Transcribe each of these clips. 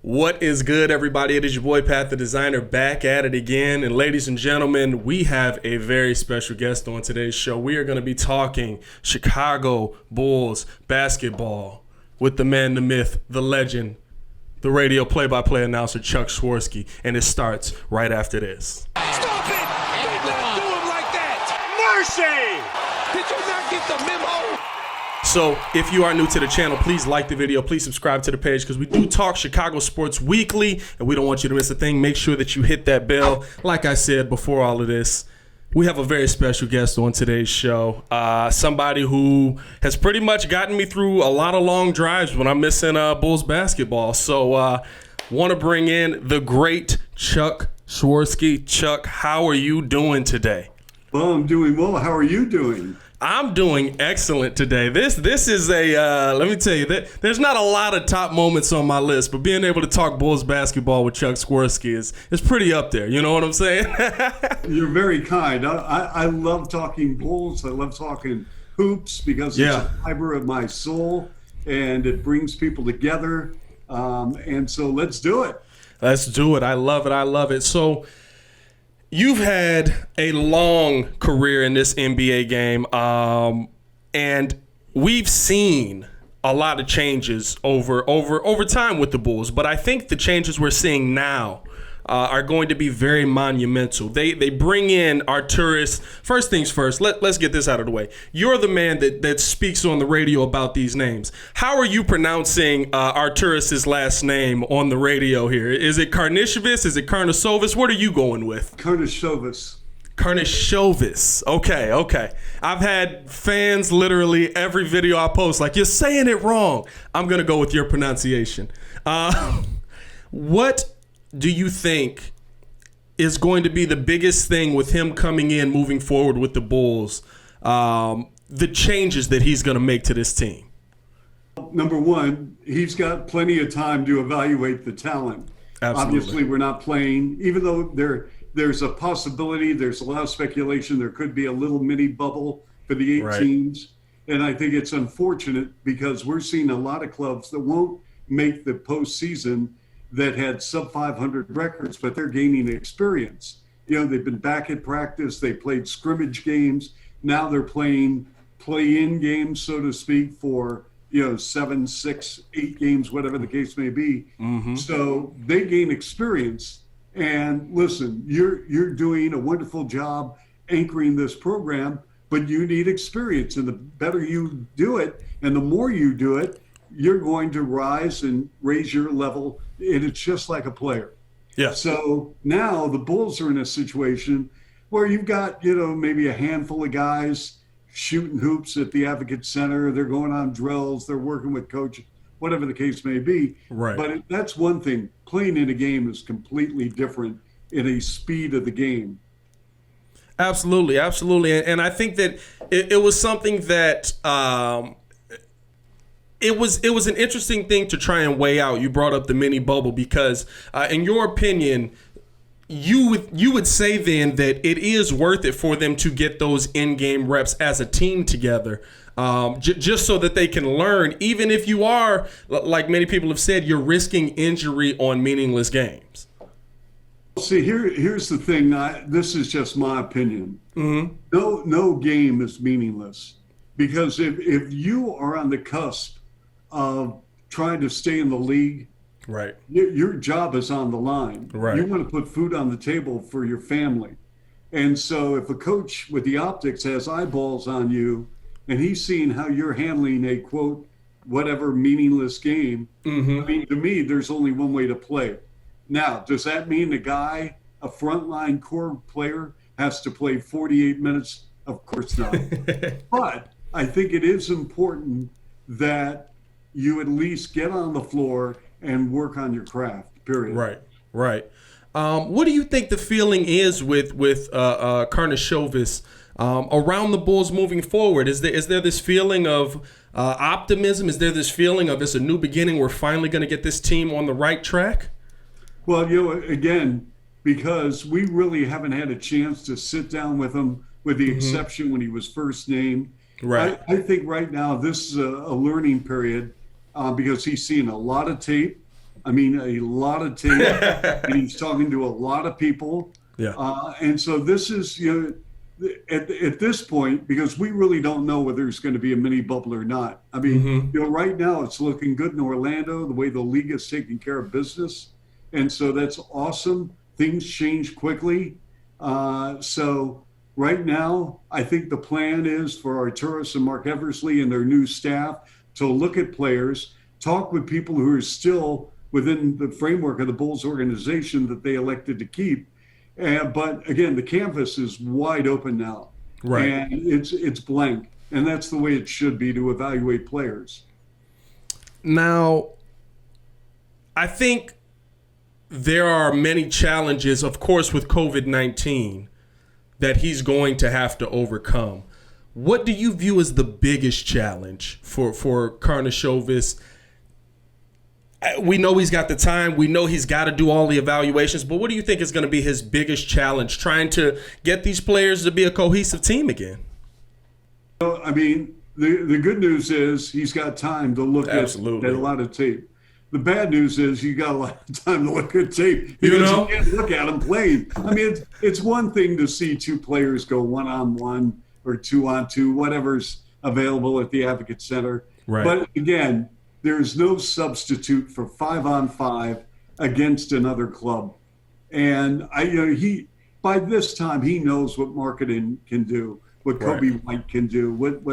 What is good, everybody? It is your boy Pat the Designer back at it again. And ladies and gentlemen, we have a very special guest on today's show. We are going to be talking Chicago Bulls basketball with the man, the myth, the legend, the radio play-by-play announcer, Chuck Swirsky. And it starts right after this. Stop it! Do not do him like that! Mercy! Did you not get the memo? So if you are new to the channel, please like the video. Please subscribe to the page because we do talk Chicago sports weekly, and we don't want you to miss a thing. Make sure that you hit that bell. Like I said before all of this, we have a very special guest on today's show. Somebody who has pretty much gotten me through a lot of long drives when I'm missing Bulls basketball. So want to bring in the great Chuck Swirsky. Chuck, how are you doing today? Well, I'm doing well. How are you doing? I'm doing excellent today. This is a, let me tell you, there's not a lot of top moments on my list, but being able to talk Bulls basketball with Chuck Swirsky is pretty up there. You know what I'm saying? You're very kind. I love talking Bulls. I love talking hoops because it's a fiber of my soul, and it brings people together. And so let's do it. Let's do it. I love it. I love it. So you've had a long career in this NBA game, and we've seen a lot of changes over time with the Bulls. But I think the changes we're seeing now are going to be very monumental. They bring in Arturas. First things first, let's get this out of the way. You're the man that speaks on the radio about these names. How are you pronouncing Arturas' last name on the radio here? Is it Karnisovas? Is it Karnisovas? What are you going with? Karnisovas. Karnisovas. Okay. I've had fans literally every video I post like, you're saying it wrong. I'm going to go with your pronunciation. What do you think is going to be the biggest thing with him coming in, moving forward with the Bulls, the changes that he's going to make to this team? Number one, he's got plenty of time to evaluate the talent. Absolutely. Obviously, we're not playing, even though there's a possibility, there's a lot of speculation, there could be a little mini bubble for the eight teams. And I think it's unfortunate because we're seeing a lot of clubs that won't make the postseason that had sub 500 records, but they're gaining experience. You know, they've been back at practice. They played scrimmage games. Now they're playing play-in games, so to speak, for, 7, 6, 8 games, whatever the case may be. Mm-hmm. So they gain experience. And listen, you're doing a wonderful job anchoring this program, but you need experience. And the better you do it, and the more you do it, you're going to rise and raise your level, and it's just like a player. Yeah. So now the Bulls are in a situation where you've got, maybe a handful of guys shooting hoops at the Advocate Center. They're going on drills. They're working with coaches, whatever the case may be. Right. But that's one thing. Playing in a game is completely different in a speed of the game. Absolutely. And I think that it was something that It was an interesting thing to try and weigh out. You brought up the mini bubble because, in your opinion, you would say then that it is worth it for them to get those in-game reps as a team together, just so that they can learn. Even if you are, like many people have said, you're risking injury on meaningless games. See, here's the thing. This is just my opinion. Mm-hmm. No game is meaningless because if you are on the cusp of trying to stay in the league, right? Your job is on the line. Right. You want to put food on the table for your family. And so if a coach with the optics has eyeballs on you and he's seeing how you're handling a, quote, whatever meaningless game, mm-hmm. I mean, to me, there's only one way to play. Now, does that mean a frontline core player, has to play 48 minutes? Of course not. But I think it is important that you at least get on the floor and work on your craft, period. Right. What do you think the feeling is with Karnisovas around the Bulls moving forward? Is there this feeling of optimism? Is there this feeling of it's a new beginning? We're finally going to get this team on the right track? Well, again, because we really haven't had a chance to sit down with him, with the exception when he was first named. Right. I think right now this is a learning period because he's seen a lot of tape. I mean, a lot of tape, and he's talking to a lot of people. Yeah. And so this is, at this point, because we really don't know whether it's going to be a mini bubble or not. I mean, right now it's looking good in Orlando, the way the league is taking care of business. And so that's awesome. Things change quickly. So right now, I think the plan is for Arturis and Mark Eversley and their new staff to look at players, talk with people who are still within the framework of the Bulls organization that they elected to keep. But again, the canvas is wide open now, right? And it's blank, and that's the way it should be to evaluate players. Now, I think there are many challenges, of course, with COVID-19 that he's going to have to overcome. What do you view as the biggest challenge for Karnisovas? We know he's got the time. We know he's got to do all the evaluations. But what do you think is going to be his biggest challenge, trying to get these players to be a cohesive team again? I mean, the good news is he's got time to look at a lot of tape. The bad news is you got a lot of time to look at tape because you can't look at them playing. I mean, it's one thing to see two players go one-on-one or two-on-two, whatever's available at the Advocate Center. Right. But again, there's no substitute for 5-on-5 against another club. And he by this time he knows what marketing can do, what Kobe White can do, what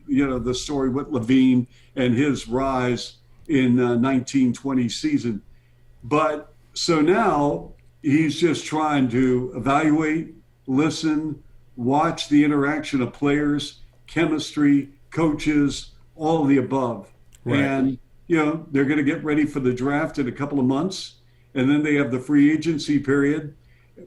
the story, what LaVine and his rise in 1920 season. But so now he's just trying to evaluate, listen, watch the interaction of players, chemistry, coaches, all of the above. Right. And, they're going to get ready for the draft in a couple of months, and then they have the free agency period.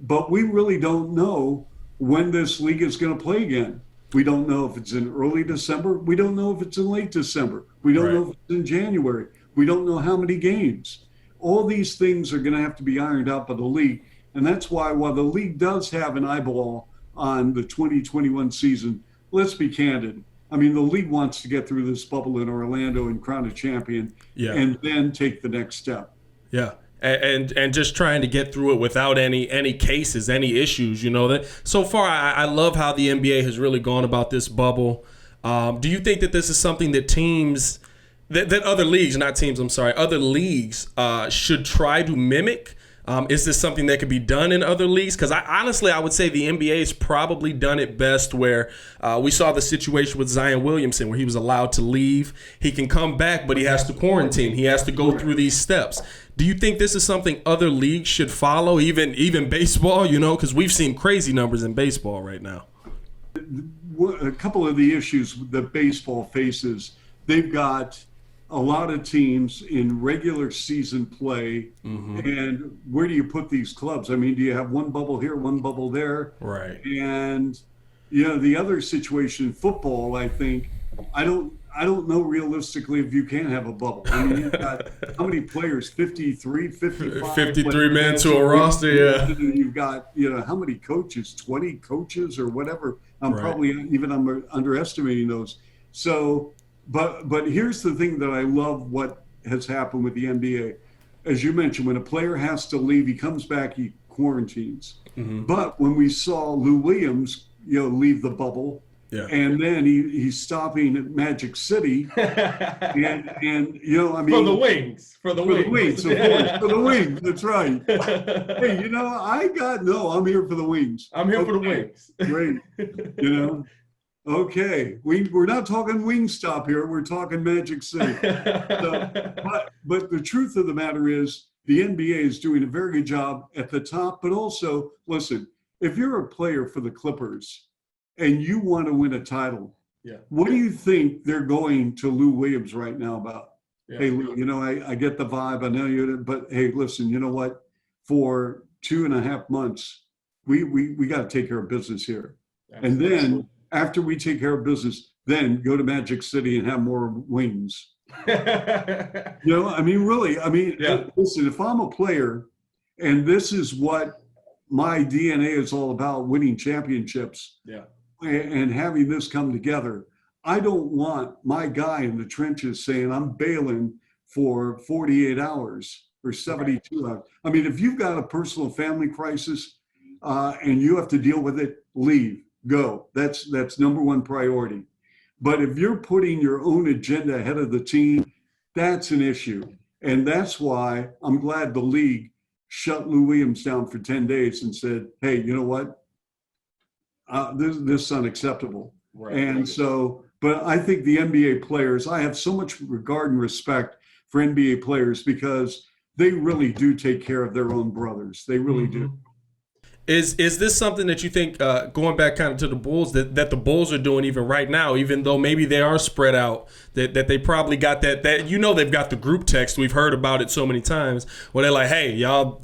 But we really don't know when this league is going to play again. We don't know if it's in early December. We don't know if it's in late December. We don't know if it's in January. We don't know how many games. All these things are going to have to be ironed out by the league. And that's why, while the league does have an eyeball on the 2021 season, let's be candid. I mean, the league wants to get through this bubble in Orlando and crown a champion and then take the next step. Yeah. And just trying to get through it without any cases, any issues, that so far I love how the NBA has really gone about this bubble. Do you think that this is something that teams that other leagues, not teams, I'm sorry, other leagues should try to mimic? Is this something that could be done in other leagues? Because I would say the NBA has probably done it best, where we saw the situation with Zion Williamson where he was allowed to leave. He can come back, but he has to quarantine. He has to go through these steps. Do you think this is something other leagues should follow, even baseball, because we've seen crazy numbers in baseball right now? A couple of the issues that baseball faces, they've got a lot of teams in regular season play, and where do you put these clubs? I mean, do you have one bubble here, one bubble there? Right. And the other situation in football, I think, I don't know realistically if you can have a bubble. I mean, you've got how many players? 53, 55? 53 men to a roster, yeah. You've got, how many coaches? 20 coaches or whatever. I'm underestimating those. So, but here's the thing that I love what has happened with the NBA. As you mentioned, when a player has to leave, he comes back, he quarantines. But when we saw Lou Williams, leave the bubble, and then he's stopping at Magic City, and I mean, for the wings, of course, for the wings. That's right. Hey, I'm here for the wings. I'm here for the wings. Great, Okay, we're not talking Wingstop here. We're talking Magic City. But the truth of the matter is, the NBA is doing a very good job at the top. But also, listen, if you're a player for the Clippers and you want to win a title, what do you think they're going to Lou Williams right now about? Yeah. Hey, Lou, I get the vibe. I know you, but hey, listen, you know what? For 2.5 months, we got to take care of business here, and then. After we take care of business, then go to Magic City and have more wings. Really, listen, if I'm a player and this is what my DNA is all about, winning championships and having this come together, I don't want my guy in the trenches saying I'm bailing for 48 hours. or 72 hours. I mean, if you've got a personal family crisis and you have to deal with it, leave, go. That's number one priority. But if you're putting your own agenda ahead of the team, that's an issue. And that's why I'm glad the league shut Lou Williams down for 10 days and said, hey, you know what? This is unacceptable. Right. And so, but I think the NBA players, I have so much regard and respect for NBA players because they really do take care of their own brothers. They really do. Is this something that you think, going back kind of to the Bulls, that the Bulls are doing even right now, even though maybe they are spread out, that they probably got that they've got the group text. We've heard about it so many times where they're like, hey, y'all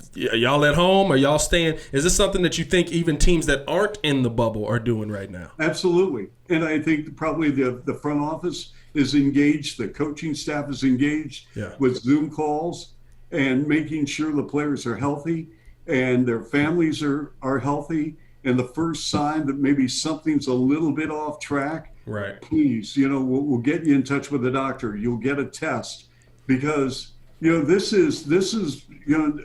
at home or y'all staying? Is this something that you think even teams that aren't in the bubble are doing right now? Absolutely. And I think probably the front office is engaged, the coaching staff is engaged with Zoom calls and making sure the players are healthy and their families are healthy. And the first sign that maybe something's a little bit off track, right? Please, we'll get you in touch with the doctor. You'll get a test because, this is,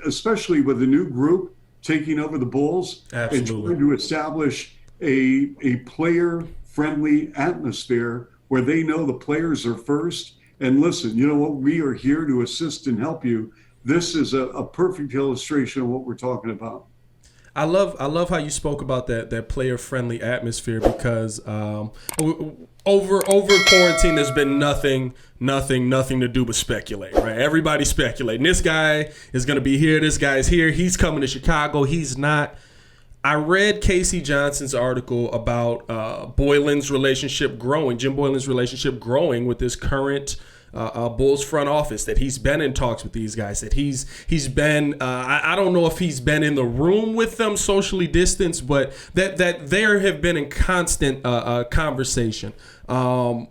especially with the new group taking over the Bulls. Absolutely. And trying to establish a player-friendly atmosphere where they know the players are first. And listen, you know what? We are here to assist and help you. This is a perfect illustration of what we're talking about. I love how you spoke about that player-friendly atmosphere because over quarantine there's been nothing to do but speculate, right? Everybody's speculating. This guy is going to be here. This guy's here. He's coming to Chicago. He's not. I read Casey Johnson's article about Boylen's relationship growing, Jim Boylen's relationship growing with this current Bulls front office, that he's been in talks with these guys, that he's been I don't know if he's been in the room with them socially distanced, but that there have been in constant conversation. And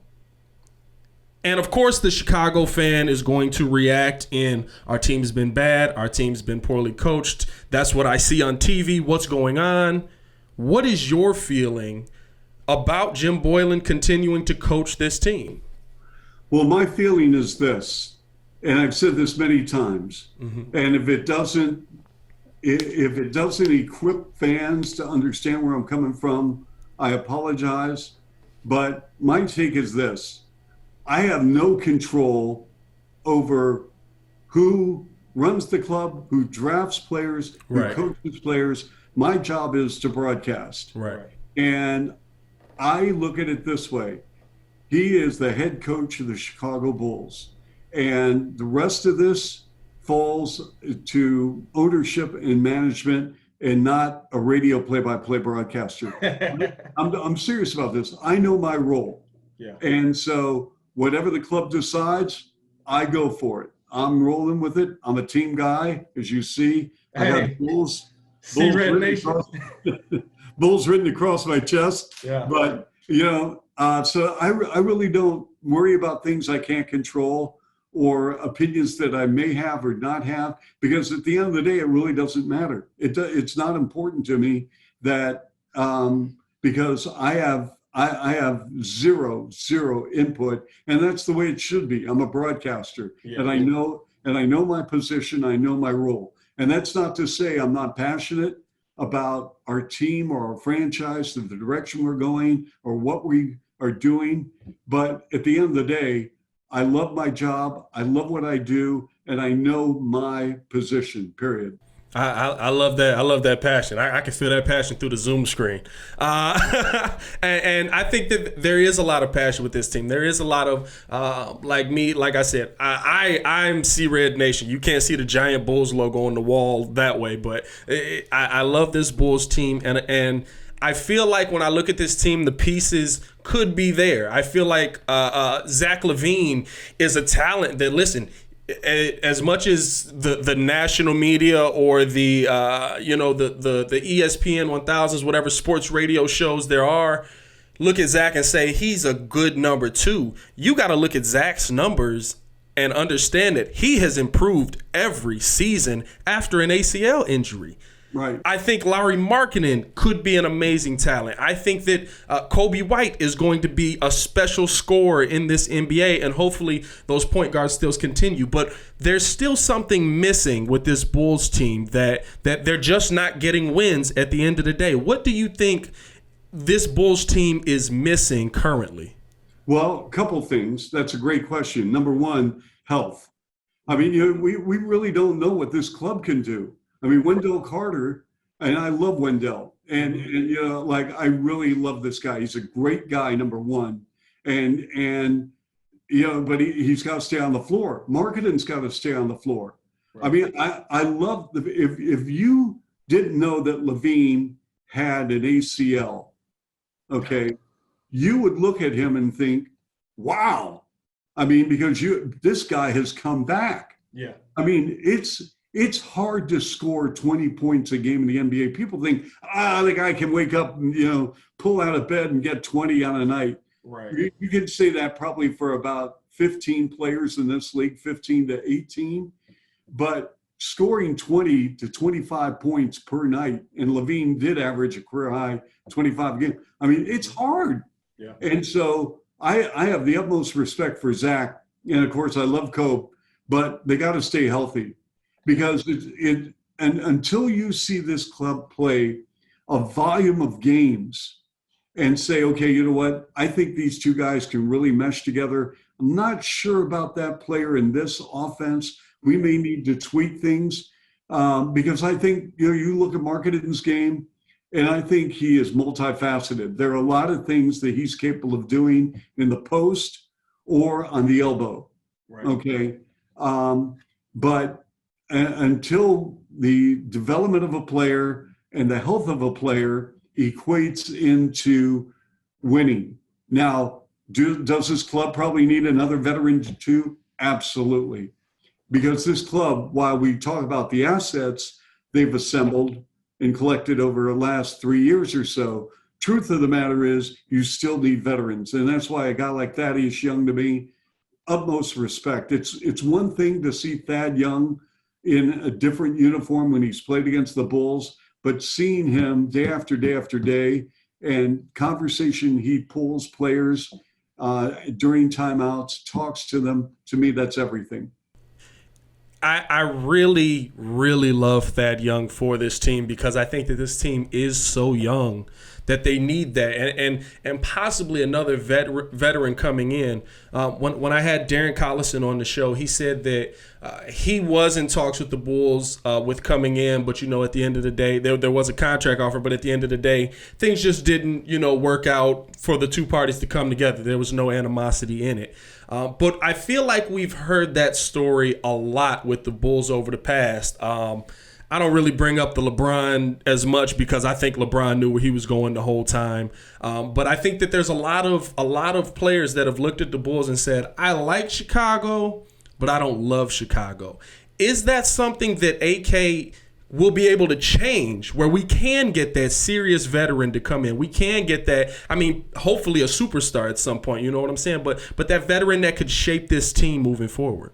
of course the Chicago fan is going to react in, our team's been bad, our team's been poorly coached, that's what I see on TV, what's going on? What is your feeling about Jim Boylen continuing to coach this team? Well, my feeling is this, and I've said this many times, and if it doesn't equip fans to understand where I'm coming from, I apologize. But my take is this: I have no control over who runs the club, who drafts players, who coaches players. My job is to broadcast. Right. And I look at it this way. He is the head coach of the Chicago Bulls. And the rest of this falls to ownership and management and not a radio play-by-play broadcaster. I'm serious about this. I know my role. Yeah. And so whatever the club decides, I go for it. I'm rolling with it. I'm a team guy, as you see. I got Bulls written across my chest. Yeah. But, so I really don't worry about things I can't control or opinions that I may have or not have, because at the end of the day, it really doesn't matter. It's not important to me that because I have zero input, and that's the way it should be. I'm a broadcaster, and I know my position. I know my role, and that's not to say I'm not passionate about our team or our franchise, the direction we're going, or what we are doing. But at the end of the day, I love my job. I love what I do, and I know my position, period. I love that. I love that passion. I can feel that passion through the Zoom screen. And I think that there is a lot of passion with this team. There is a lot of, like I said, I'm C-Red Nation. You can't see the giant Bulls logo on the wall that way, but I love this Bulls team. And I feel like when I look at this team, the pieces could be there. I feel like Zach LaVine is a talent that, listen, as much as the national media or the ESPN 1000s, whatever sports radio shows there are, look at Zach and say he's a good number two. You got to look at Zach's numbers and understand that he has improved every season after an ACL injury. Right. I think Lauri Markkanen could be an amazing talent. I think that Kobe White is going to be a special scorer in this NBA, and hopefully those point guard skills continue. But there's still something missing with this Bulls team that they're just not getting wins at the end of the day. What do you think this Bulls team is missing currently? Well, a couple things. That's a great question. Number one, health. I mean, we really don't know what this club can do. I mean, Wendell Carter, and I love Wendell, and like I really love this guy. He's a great guy, number one, and but he's got to stay on the floor. Markkanen's got to stay on the floor. Right. I mean, I love if you didn't know that LaVine had an ACL, okay, you would look at him and think, wow. I mean, because this guy has come back. Yeah. I mean, it's hard to score 20 points a game in the NBA. People think, the guy can wake up and, pull out of bed and get 20 on a night. Right. You can say that probably for about 15 players in this league, 15 to 18. But scoring 20 to 25 points per night, and LaVine did average a career high 25 a game. I mean, it's hard. Yeah. And so I have the utmost respect for Zach. And of course, I love Kobe, but they got to stay healthy. Because and until you see this club play a volume of games and say, okay, you know what? I think these two guys can really mesh together. I'm not sure about that player in this offense. We may need to tweak things because I think, you look at Markkanen's game, and I think he is multifaceted. There are a lot of things that he's capable of doing in the post or on the elbow. Right. Okay. But until the development of a player and the health of a player equates into winning. Now, does this club probably need another veteran too? Absolutely. Because this club, while we talk about the assets they've assembled and collected over the last 3 years or so, truth of the matter is you still need veterans. And that's why a guy like Thaddeus Young, to me, utmost respect. It's one thing to see Thad Young in a different uniform when he's played against the Bulls, but seeing him day after day after day and conversation he pulls players during timeouts, talks to them, to me, that's everything. I really, really love Thad Young for this team because I think that this team is so young that they need that, and possibly another veteran coming in. When I had Darren Collison on the show, he said that he was in talks with the Bulls with coming in, but at the end of the day, there was a contract offer, but at the end of the day, things just didn't work out for the two parties to come together. There was no animosity in it. But I feel like we've heard that story a lot with the Bulls over the past. I don't really bring up the LeBron as much because I think LeBron knew where he was going the whole time. But I think that there's a lot of players that have looked at the Bulls and said, I like Chicago, but I don't love Chicago. Is that something that AK will be able to change, where we can get that serious veteran to come in? We can get that, hopefully a superstar at some point, you know what I'm saying? But that veteran that could shape this team moving forward.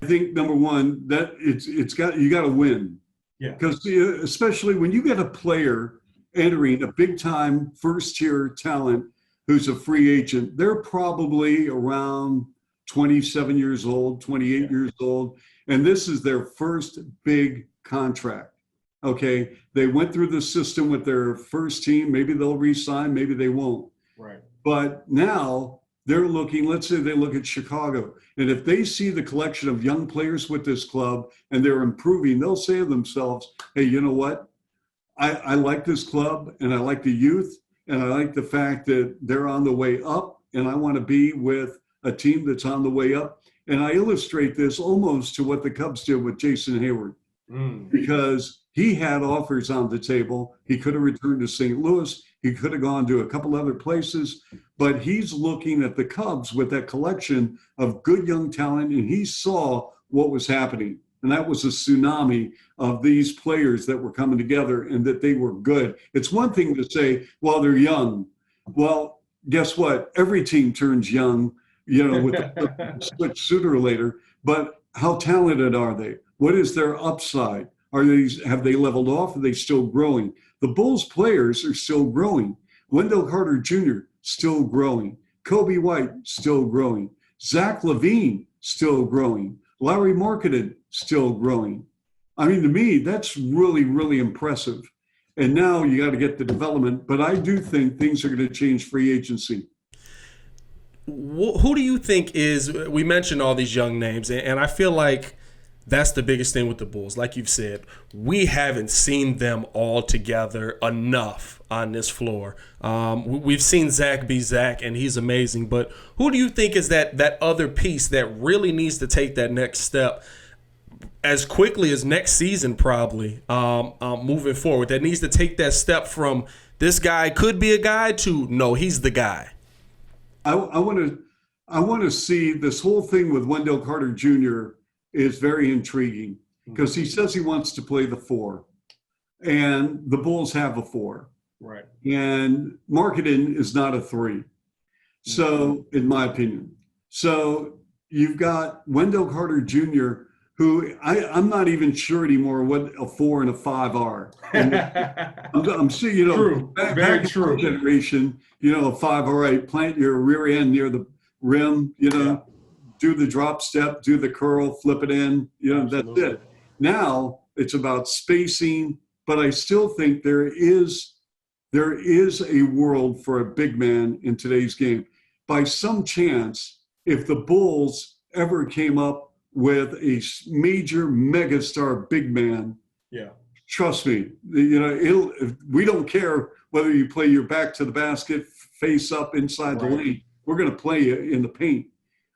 I think number one, that you got to win. Yeah. Because especially when you get a player entering a big time first tier talent who's a free agent, they're probably around 27 years old, 28 years old, and this is their first big contract. Okay, they went through the system with their first team. Maybe they'll re-sign, maybe they won't. Right. But now they're looking, let's say they look at Chicago, and if they see the collection of young players with this club and they're improving, they'll say to themselves, hey, you know what? I like this club, and I like the youth, and I like the fact that they're on the way up, and I want to be with a team that's on the way up. And I illustrate this almost to what the Cubs did with Jason Hayward, because he had offers on the table. He could have returned to St. Louis. He could have gone to a couple other places, but he's looking at the Cubs with that collection of good young talent, and he saw what was happening. And that was a tsunami of these players that were coming together and that they were good. It's one thing to say, well, they're young. Well, guess what? Every team turns young, with a switch sooner or later. But how talented are they? What is their upside? Have they leveled off? Are they still growing? The Bulls players are still growing. Wendell Carter Jr. still growing. Kobe White still growing. Zach LaVine still growing. Larry Marketed still growing. I mean, to me, that's really, really impressive. And now you got to get the development. But I do think things are going to change free agency. Who do you think is, we mentioned all these young names, and I feel like that's the biggest thing with the Bulls. Like you've said, we haven't seen them all together enough on this floor. We've seen Zach be Zach, and he's amazing. But who do you think is that other piece that really needs to take that next step as quickly as next season, probably, moving forward, that needs to take that step from this guy could be a guy to no, he's the guy? I want to see this whole thing with Wendell Carter Jr. is very intriguing because he says he wants to play the 4, and the Bulls have a 4. Right. And Marketing is not a 3. So, in my opinion. So you've got Wendell Carter Jr., who I'm not even sure anymore what a 4 and a 5 are. I'm seeing, true. Very true. Our generation, a 5, all right, plant your rear end near the rim, do the drop step, do the curl, flip it in, Absolutely. That's it. Now it's about spacing, but I still think there is a world for a big man in today's game. By some chance, if the Bulls ever came up with a major megastar big man, trust me, we don't care whether you play your back to the basket, face up inside the lane. We're going to play you in the paint.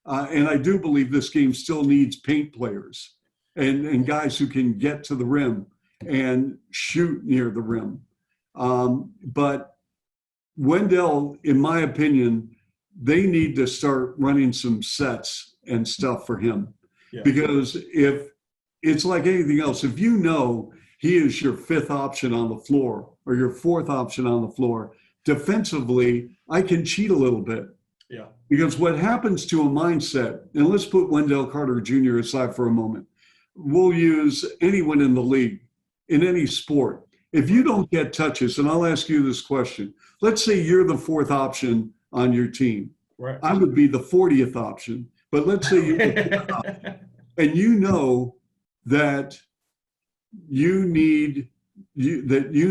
And I do believe this game still needs paint players and guys who can get to the rim and shoot near the rim. But Wendell, in my opinion, they need to start running some sets and stuff for him. Yeah. Because if it's like anything else, if he is your 5th option on the floor or your 4th option on the floor, defensively, I can cheat a little bit. Yeah. Because what happens to a mindset, and let's put Wendell Carter Jr. aside for a moment. We'll use anyone in the league, in any sport. If you don't get touches, and I'll ask you this question. Let's say you're the 4th option on your team. Right. I would be the 40th option. But let's say you're the 4th option, and that you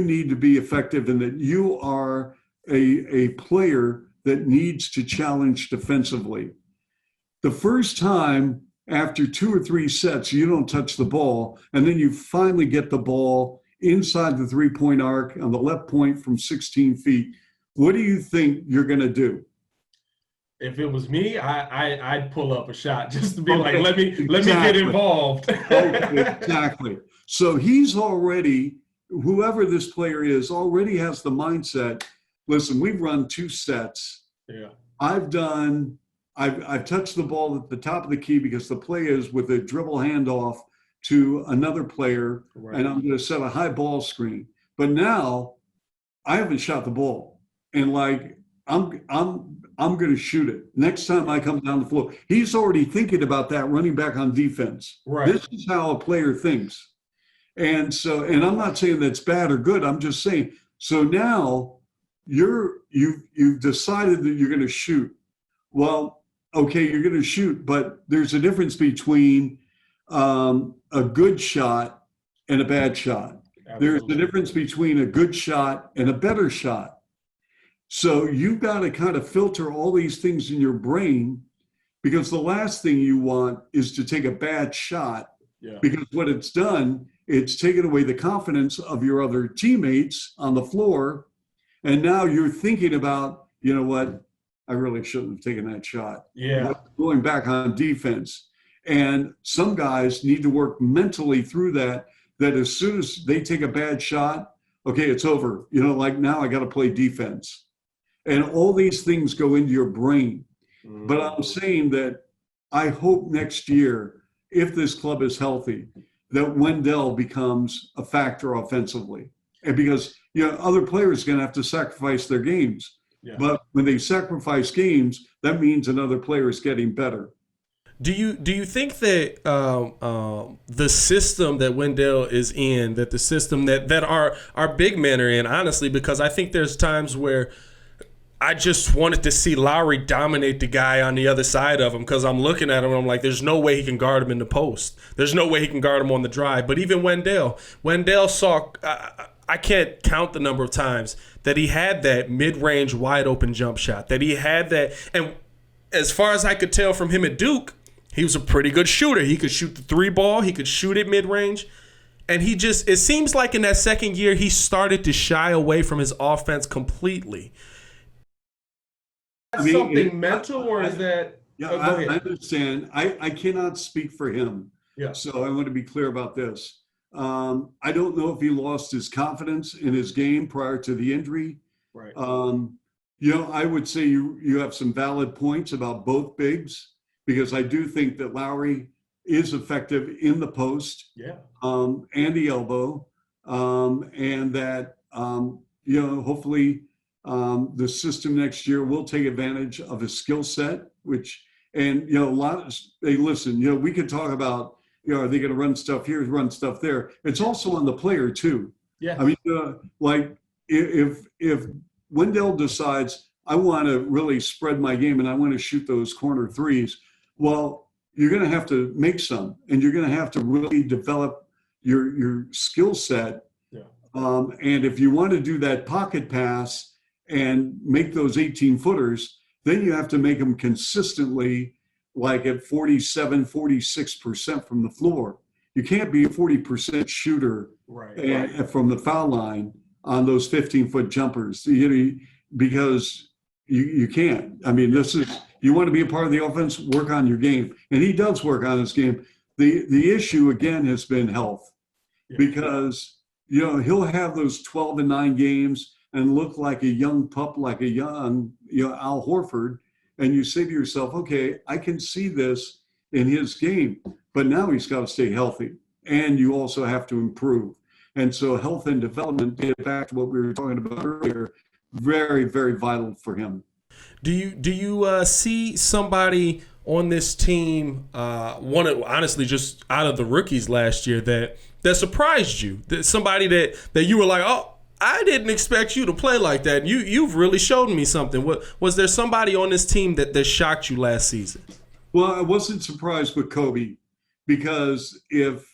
need to be effective and that you are a player that needs to challenge defensively. The first time after 2 or 3 sets, you don't touch the ball, and then you finally get the ball inside the 3-point arc on the left point from 16 feet. What do you think you're going to do? If it was me, I'd pull up a shot just to be like, let me get involved. Exactly. So he's already, whoever this player is, already has the mindset. Listen, we've run 2 sets. Yeah. I've touched the ball at the top of the key because the play is with a dribble handoff to another player, and I'm going to set a high ball screen. But now I haven't shot the ball, and I'm going to shoot it. Next time I come down the floor, he's already thinking about that running back on defense. Right. This is how a player thinks. And I'm not saying that's bad or good. I'm just saying, so now you've decided that you're going to shoot. Well, okay, you're going to shoot, but there's a difference between a good shot and a bad shot. Absolutely. There's a difference between a good shot and a better shot. So you've got to kind of filter all these things in your brain, because the last thing you want is to take a bad shot, because what it's done, it's taken away the confidence of your other teammates on the floor. And now you're thinking about, you know what, I really shouldn't have taken that shot. Yeah. Going back on defense. And some guys need to work mentally through that as soon as they take a bad shot, okay, it's over. Now I got to play defense. And all these things go into your brain. Mm-hmm. But I'm saying that I hope next year, if this club is healthy, that Wendell becomes a factor offensively. And because, other players are going to have to sacrifice their games. Yeah. But when they sacrifice games, that means another player is getting better. Do you think that the system that Wendell is in, that the system that our big men are in, honestly, because I think there's times where I just wanted to see Lowry dominate the guy on the other side of him, because I'm looking at him and I'm like, there's no way he can guard him in the post. There's no way he can guard him on the drive. But even Wendell saw, I can't count the number of times that he had that mid-range wide open jump shot, that he had that. And as far as I could tell from him at Duke, he was a pretty good shooter. He could shoot the three ball. He could shoot it mid-range. And it seems like in that second year, he started to shy away from his offense completely. Something mental, or is that? Yeah, I understand. I cannot speak for him. Yeah. So I want to be clear about this. I don't know if he lost his confidence in his game prior to the injury. Right. I would say you have some valid points about both bigs, because I do think that Lowry is effective in the post, and the elbow, and that hopefully the system next year will take advantage of his skill set. Listen, we could talk about, are they going to run stuff here, run stuff there? It's also on the player too. Yeah. I mean, if Wendell decides, I want to really spread my game and I want to shoot those corner threes, well, you're going to have to make some, and you're going to have to really develop your skill set. Yeah. And if you want to do that pocket pass and make those 18-footers, then you have to make them consistently, like at 47, 46% from the floor. You can't be a 40% shooter from the foul line on those 15-foot jumpers, because you can't. I mean, you want to be a part of the offense, work on your game. And he does work on his game. The issue, again, has been health, because, he'll have those 12-9 games and look like a young pup, like a young, Al Horford. And you say to yourself, okay, I can see this in his game, but now he's got to stay healthy. And you also have to improve. And so health and development, get back to what we were talking about earlier, very, very vital for him. Do you see somebody on this team, honestly, just out of the rookies last year, that surprised you? That somebody that you were like, oh, I didn't expect you to play like that. You've really showed me something. Was there somebody on this team that shocked you last season? Well, I wasn't surprised with Kobe, because if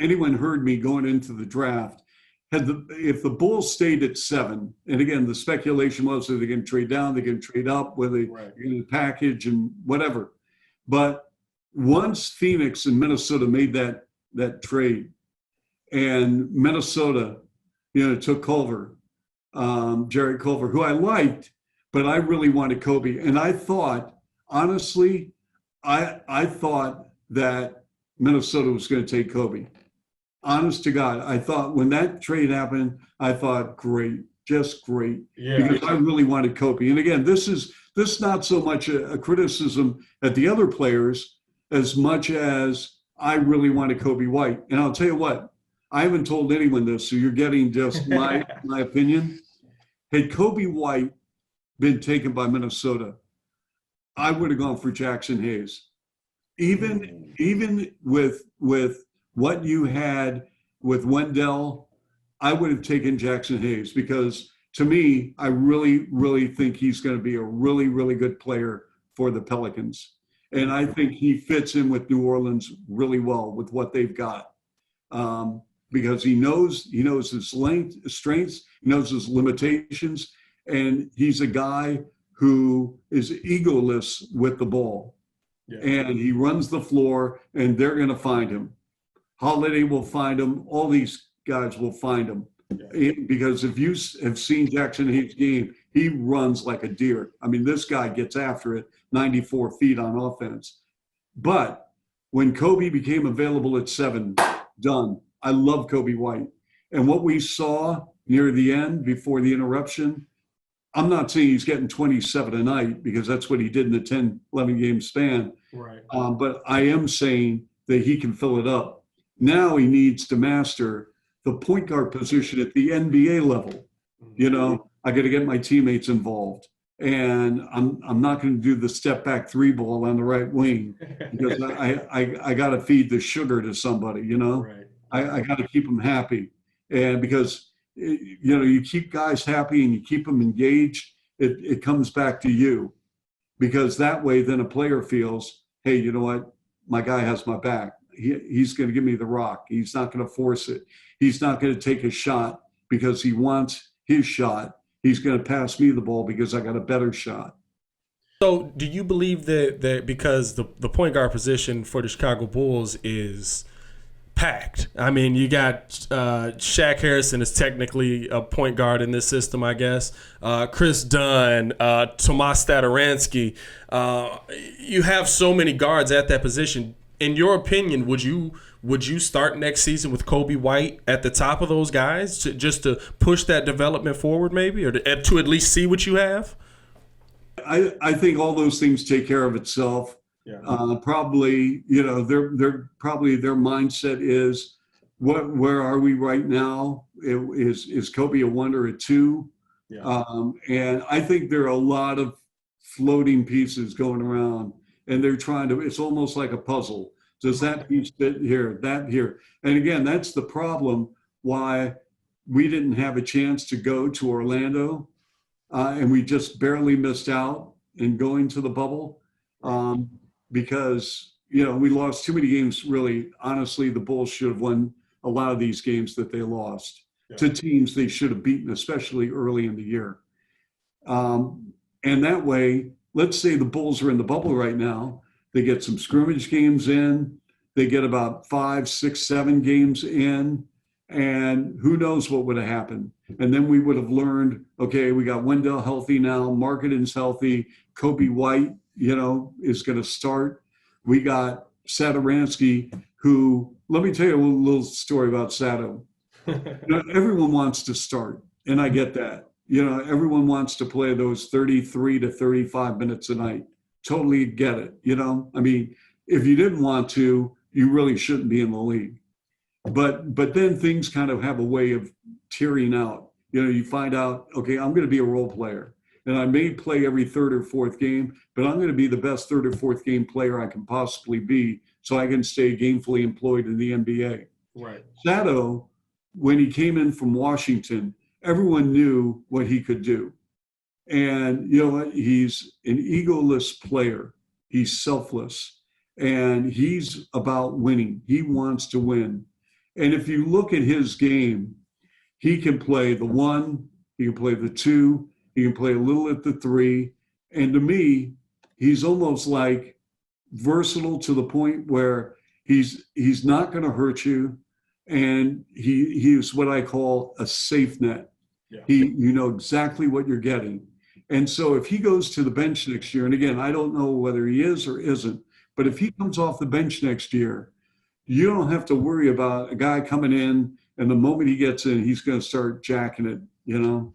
anyone heard me going into the draft, if the Bulls stayed at 7, and again, the speculation was that they can trade down, they can trade up, whether they can package and whatever. But once Phoenix and Minnesota made that trade, and Minnesota, took Culver, Jared Culver, who I liked, but I really wanted Kobe. And I thought, honestly, I thought that Minnesota was going to take Kobe. Honest to God, I thought when that trade happened, I thought, great, just great, because I really wanted Kobe. And again, this is not so much a criticism at the other players as much as I really wanted Kobe White. And I'll tell you what, I haven't told anyone this, so you're getting just my opinion. Had Kobe White been taken by Minnesota, I would have gone for Jackson Hayes. Even with what you had with Wendell, I would have taken Jackson Hayes, because to me, I really, really think he's going to be a really, really good player for the Pelicans. And I think he fits in with New Orleans really well with what they've got. Because he knows his strengths, he knows his limitations, and he's a guy who is egoless with the ball. Yeah. And he runs the floor, and they're going to find him. Holiday will find him. All these guys will find him. Yeah. Because if you have seen Jackson Hayes' game, he runs like a deer. I mean, this guy gets after it, 94 feet on offense. But when Kobe became available at 7, done. I love Kobe White. And what we saw near the end, before the interruption, I'm not saying he's getting 27 a night, because that's what he did in the 10, 11 game span. Right. But I am saying that he can fill it up. Now he needs to master the point guard position at the NBA level. I got to get my teammates involved. and I'm not going to do the step back three ball on the right wing because I got to feed the sugar to somebody, you know. Right. I got to keep them happy, and because you know, you keep guys happy and you keep them engaged, it comes back to you, because that way then a player feels, hey, you know what, my guy has my back. He's going to give me the rock. He's not going to force it. He's not going to take a shot because he wants his shot. He's going to pass me the ball because I got a better shot. So do you believe that because the point guard position for the Chicago Bulls is packed? I mean, you got Shaq Harrison is technically a point guard in this system, I guess. Chris Dunn, Tomas Stadaransky. You have so many guards at that position. In your opinion, would you start next season with Kobe White at the top of those guys just to push that development forward, maybe, or to at least see what you have? I think all those things take care of itself. Yeah. Probably, you know, they're probably their mindset is, where are we right now? Is Kobe a 1 or a 2? Yeah. And I think there are a lot of floating pieces going around, and they're trying to. It's almost like a puzzle. Does that piece fit here? That here? And again, that's the problem. Why we didn't have a chance to go to Orlando, and we just barely missed out in going to the bubble. Because, you know, we lost too many games, really. Honestly, the Bulls should have won a lot of these games that they lost to teams they should have beaten, especially early in the year. And that way, let's say the Bulls are in the bubble right now. They get some scrimmage games in. They get about 5, 6, 7 games in. And who knows what would have happened. And then we would have learned, okay, we got Wendell healthy now. Markkanen's healthy. Kobe White, you know, is going to start. We got Satoransky, who, let me tell you a little story about Sato. You know, everyone wants to start, and I get that. You know, everyone wants to play those 33 to 35 minutes a night. Totally get it. You know, I mean, if you didn't want to, you really shouldn't be in the league. But then things kind of have a way of tearing out. You know, you find out, okay, I'm going to be a role player. And I may play every third or fourth game, but I'm going to be the best third or fourth game player I can possibly be so I can stay gainfully employed in the NBA. Right. Sato, when he came in from Washington, everyone knew what he could do. And you know what? He's an egoless player. He's selfless. And he's about winning. He wants to win. And if you look at his game, he can play the 1, he can play the 2, he can play a little at the 3. And to me, he's almost like versatile to the point where he's not going to hurt you. And he is what I call a safe net. Yeah. You know exactly what you're getting. And so if he goes to the bench next year, and again, I don't know whether he is or isn't, but if he comes off the bench next year, you don't have to worry about a guy coming in, and the moment he gets in, he's going to start jacking it, you know?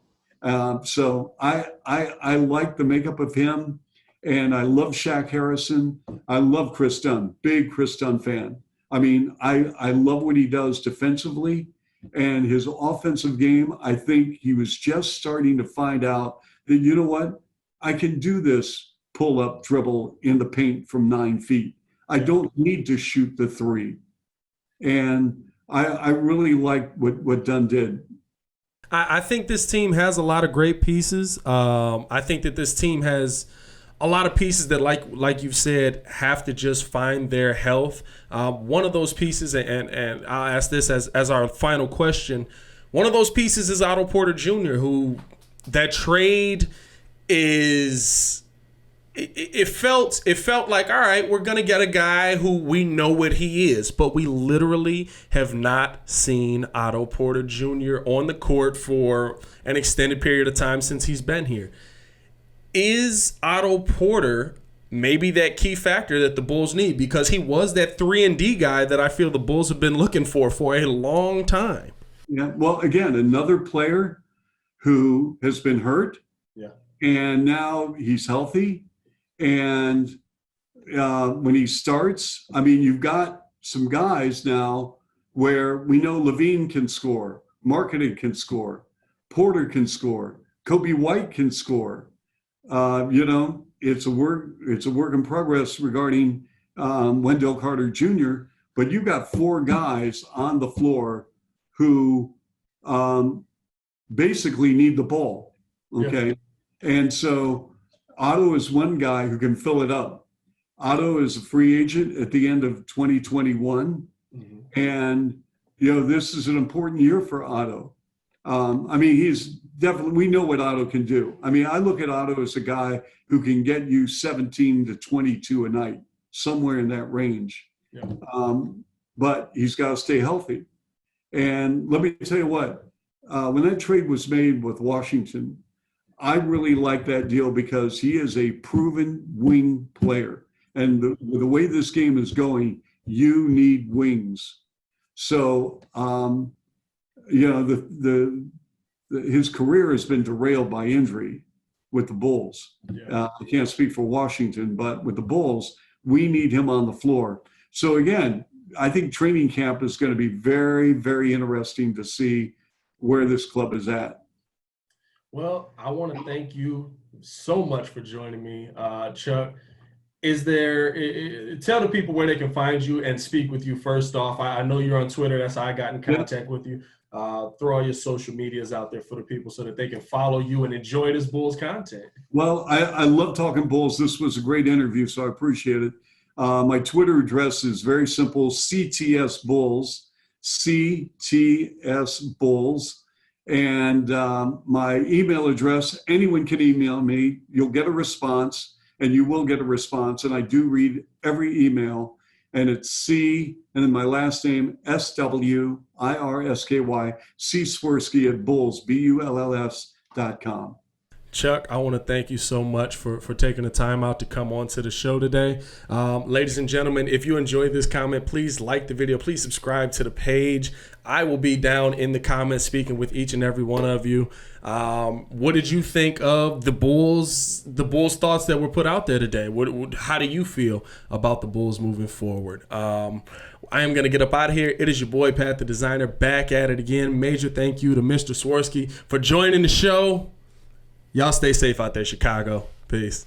So I like the makeup of him, and I love Shaq Harrison. I love Chris Dunn, big Chris Dunn fan. I mean, I love what he does defensively, and his offensive game. I think he was just starting to find out that, you know what, I can do this pull-up dribble in the paint from 9 feet. I don't need to shoot the 3. And I really like what Dunn did. I think this team has a lot of great pieces. I think that this team has a lot of pieces that, like you've said, have to just find their health. One of those pieces, and I'll ask this as our final question, one of those pieces is Otto Porter Jr., who that trade is... It felt like, all right, we're going to get a guy who we know what he is, but we literally have not seen Otto Porter Jr. on the court for an extended period of time since he's been here. Is Otto Porter maybe that key factor that the Bulls need? Because he was that 3-and-D guy that I feel the Bulls have been looking for a long time. Yeah, well, again, another player who has been hurt, and now he's healthy. And when he starts, I mean, you've got some guys now where we know LaVine can score, Markkanen can score, Porter can score, Kobe White can score. it's a work in progress regarding Wendell Carter Jr. But you've got 4 guys on the floor who basically need the ball. Okay, and so Otto is one guy who can fill it up. Otto is a free agent at the end of 2021, and this is an important year for Otto. He's definitely, we know what Otto can do. I look at Otto as a guy who can get you 17 to 22 a night, somewhere in that range. Yeah. But he's got to stay healthy. And let me tell you what, when that trade was made with Washington, I really like that deal because he is a proven wing player. And the way this game is going, you need wings. So, his career has been derailed by injury with the Bulls. Yeah. I can't speak for Washington, but with the Bulls, we need him on the floor. So again, I think training camp is going to be very, very interesting to see where this club is at. Well, I want to thank you so much for joining me, Chuck. Tell the people where they can find you and speak with you first off. I know you're on Twitter. That's how I got in contact with you. Throw all your social medias out there for the people so that they can follow you and enjoy this Bulls content. Well, I love talking Bulls. This was a great interview, so I appreciate it. My Twitter address is very simple, CTS Bulls, CTS Bulls. And my email address, anyone can email me. You'll get a response, and you will get a response. And I do read every email. And it's C, and then my last name, SWIRSKY, C Swirsky at Bulls, BULLS.com. Chuck, I want to thank you so much for taking the time out to come on to the show today. Ladies and gentlemen, if you enjoyed this comment, please like the video. Please subscribe to the page. I will be down in the comments speaking with each and every one of you. What did you think of the Bulls thoughts that were put out there today? How do you feel about the Bulls moving forward? I am going to get up out of here. It is your boy, Pat the Designer, back at it again. Major thank you to Mr. Swirsky for joining the show. Y'all stay safe out there, Chicago. Peace.